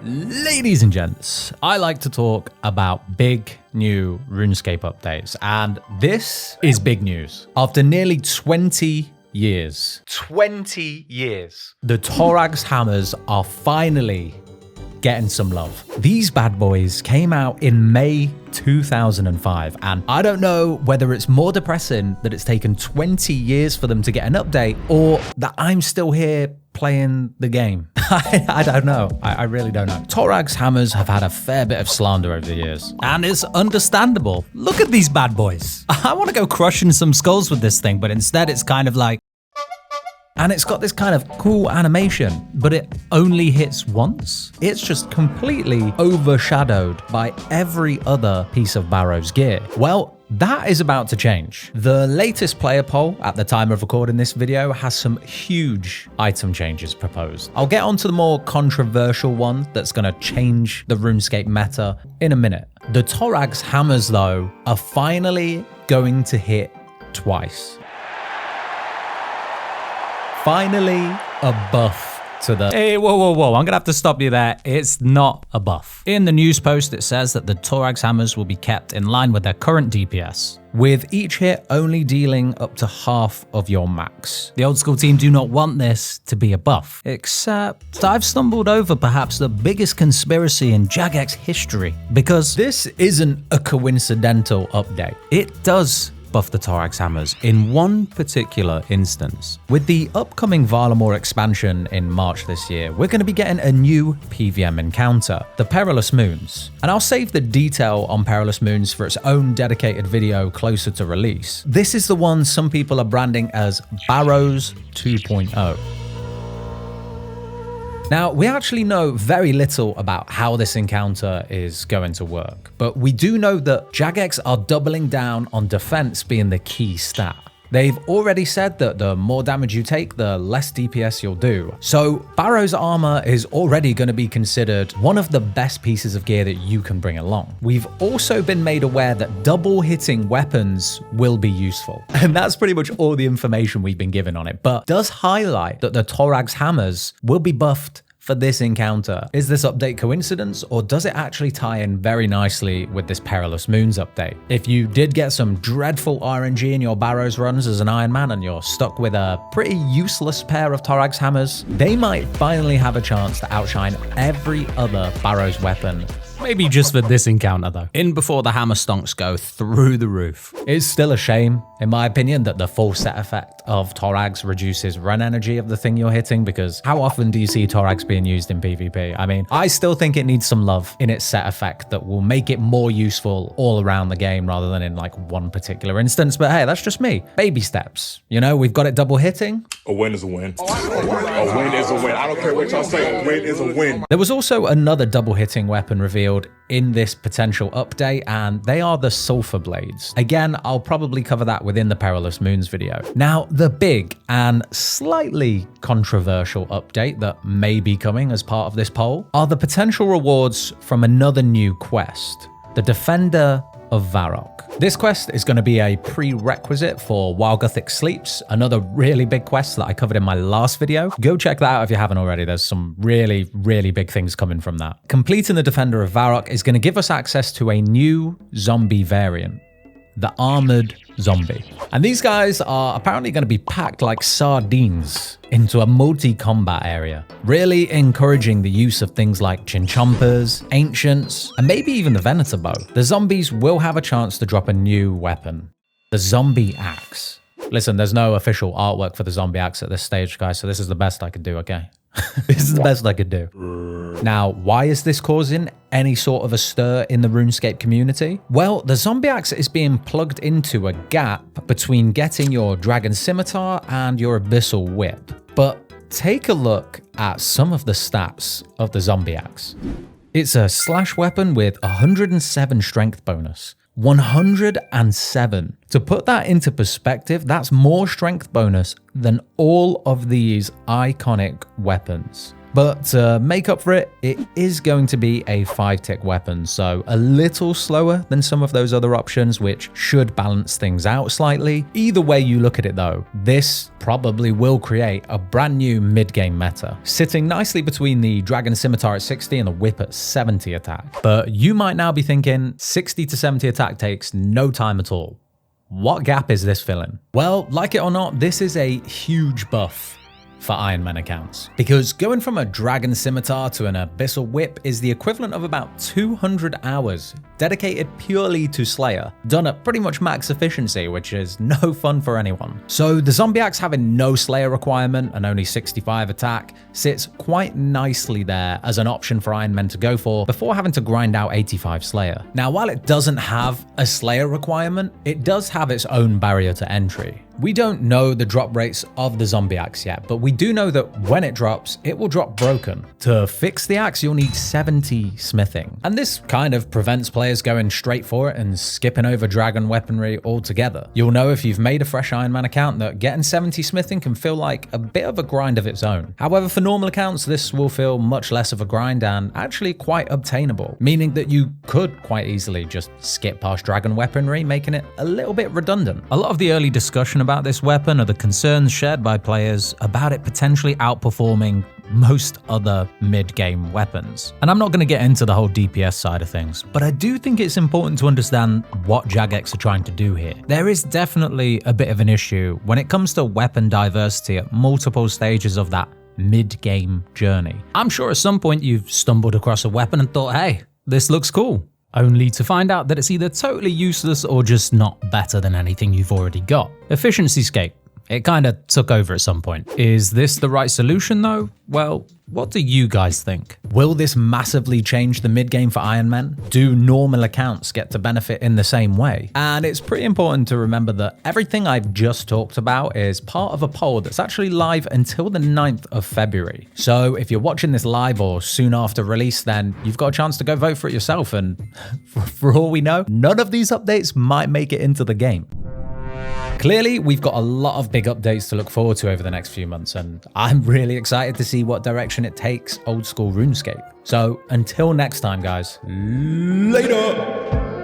Ladies and gents, I like to talk about big new RuneScape updates, and this is big news. After nearly 20 years, the Torags Hammers are finally getting some love. These bad boys came out in May 2005, and I don't know whether it's more depressing that it's taken 20 years for them to get an update, or that I'm still here playing the game. I don't know. I really don't know. Torags Hammers have had a fair bit of slander over the years, and it's understandable. Look at these bad boys. I want to go crushing some skulls with this thing, but instead it's kind of like... And it's got this kind of cool animation, but it only hits once. It's just completely overshadowed by every other piece of Barrow's gear. Well, that is about to change. The latest player poll at the time of recording this video has some huge item changes proposed. I'll get onto the more controversial one that's going to change the RuneScape meta in a minute. The Torags Hammers, though, are finally going to hit twice. Finally, a buff to the... Hey, whoa. I'm gonna have to stop you there. It's not a buff. In the news post, it says that the Torags Hammers will be kept in line with their current DPS, with each hit only dealing up to half of your max. The old school team do not want this to be a buff, except I've stumbled over perhaps the biggest conspiracy in Jagex history, because this isn't a coincidental update. It does buff the Torags Hammers in one particular instance. With the upcoming Varlamore expansion in March this year, we're going to be getting a new PVM encounter, the Perilous Moons. And I'll save the detail on Perilous Moons for its own dedicated video closer to release. This is the one some people are branding as Barrows 2.0. Now, we actually know very little about how this encounter is going to work, but we do know that Jagex are doubling down on defense being the key stat. They've already said that the more damage you take, the less DPS you'll do. So Barrow's armor is already going to be considered one of the best pieces of gear that you can bring along. We've also been made aware that double hitting weapons will be useful. And that's pretty much all the information we've been given on it, but does highlight that the Torags Hammers will be buffed for this encounter. Is this update coincidence, or does it actually tie in very nicely with this Perilous Moons update? If you did get some dreadful RNG in your Barrows runs as an Iron Man and you're stuck with a pretty useless pair of Torags Hammers, they might finally have a chance to outshine every other Barrows weapon. Maybe just for this encounter though. In before the hammer stonks go through the roof. It's still a shame, in my opinion, that the full set effect of Torags reduces run energy of the thing you're hitting, because how often do you see Torags being used in PvP? I mean, I still think it needs some love in its set effect that will make it more useful all around the game rather than in like one particular instance. But hey, that's just me. Baby steps. You know, we've got it double hitting. A win is a win. A win is a win. I don't care what y'all say. A win is a win. There was also another double hitting weapon revealed in this potential update, and they are the Sulphur blades. Again, I'll probably cover that within the Perilous Moons video. Now, the big and slightly controversial update that may be coming as part of this poll are the potential rewards from another new quest, the Defender of Varrock. This quest is going to be a prerequisite for While Gothic Sleeps, another really big quest that I covered in my last video. Go check that out if you haven't already. There's some really big things coming from that. Completing the Defender of Varrock is going to give us access to a new zombie variant, the Armored Zombie. And these guys are apparently going to be packed like sardines into a multi-combat area, really encouraging the use of things like chinchompers, ancients, and maybe even the Venator bow. The zombies will have a chance to drop a new weapon, the Zombie Axe. Listen, there's no official artwork for the Zombie Axe at this stage, guys, so this is the best I could do, okay? This is the best I could do. Now, why is this causing any sort of a stir in the RuneScape community? Well, the Zombie Axe is being plugged into a gap between getting your Dragon Scimitar and your Abyssal Whip. But take a look at some of the stats of the Zombie Axe. It's a slash weapon with 107 strength bonus. 107. To put that into perspective, that's more strength bonus than all of these iconic weapons. But to make up for it, it is going to be a 5-tick weapon, so a little slower than some of those other options, which should balance things out slightly. Either way you look at it though, this probably will create a brand new mid-game meta, sitting nicely between the Dragon Scimitar at 60 and the Whip at 70 attack. But you might now be thinking 60 to 70 attack takes no time at all. What gap is this filling? Well, like it or not, this is a huge buff for Iron Man accounts, because going from a Dragon Scimitar to an Abyssal Whip is the equivalent of about 200 hours dedicated purely to Slayer, done at pretty much max efficiency, which is no fun for anyone. So the Zombie Axe having no Slayer requirement and only 65 attack sits quite nicely there as an option for Iron Men to go for before having to grind out 85 Slayer. Now, while it doesn't have a Slayer requirement, it does have its own barrier to entry. We don't know the drop rates of the Zombie Axe yet, but we do know that when it drops, it will drop broken. To fix the axe, you'll need 70 smithing. And this kind of prevents players going straight for it and skipping over dragon weaponry altogether. You'll know if you've made a fresh Iron Man account that getting 70 smithing can feel like a bit of a grind of its own. However, for normal accounts, this will feel much less of a grind and actually quite obtainable, meaning that you could quite easily just skip past dragon weaponry, making it a little bit redundant. A lot of the early discussion about this weapon are the concerns shared by players about it potentially outperforming most other mid-game weapons. And I'm not going to get into the whole DPS side of things, but I do think it's important to understand what Jagex are trying to do here. There is definitely a bit of an issue when it comes to weapon diversity at multiple stages of that mid-game journey. I'm sure at some point you've stumbled across a weapon and thought, hey, this looks cool, only to find out that it's either totally useless or just not better than anything you've already got. Efficiency scape. It kind of took over at some point. Is this the right solution though? Well, what do you guys think? Will this massively change the mid-game for Iron Man? Do normal accounts get to benefit in the same way? And it's pretty important to remember that everything I've just talked about is part of a poll that's actually live until the 9th of February. So if you're watching this live or soon after release, then you've got a chance to go vote for it yourself. And for all we know, none of these updates might make it into the game. Clearly, we've got a lot of big updates to look forward to over the next few months, and I'm really excited to see what direction it takes Old School RuneScape. So until next time, guys, later!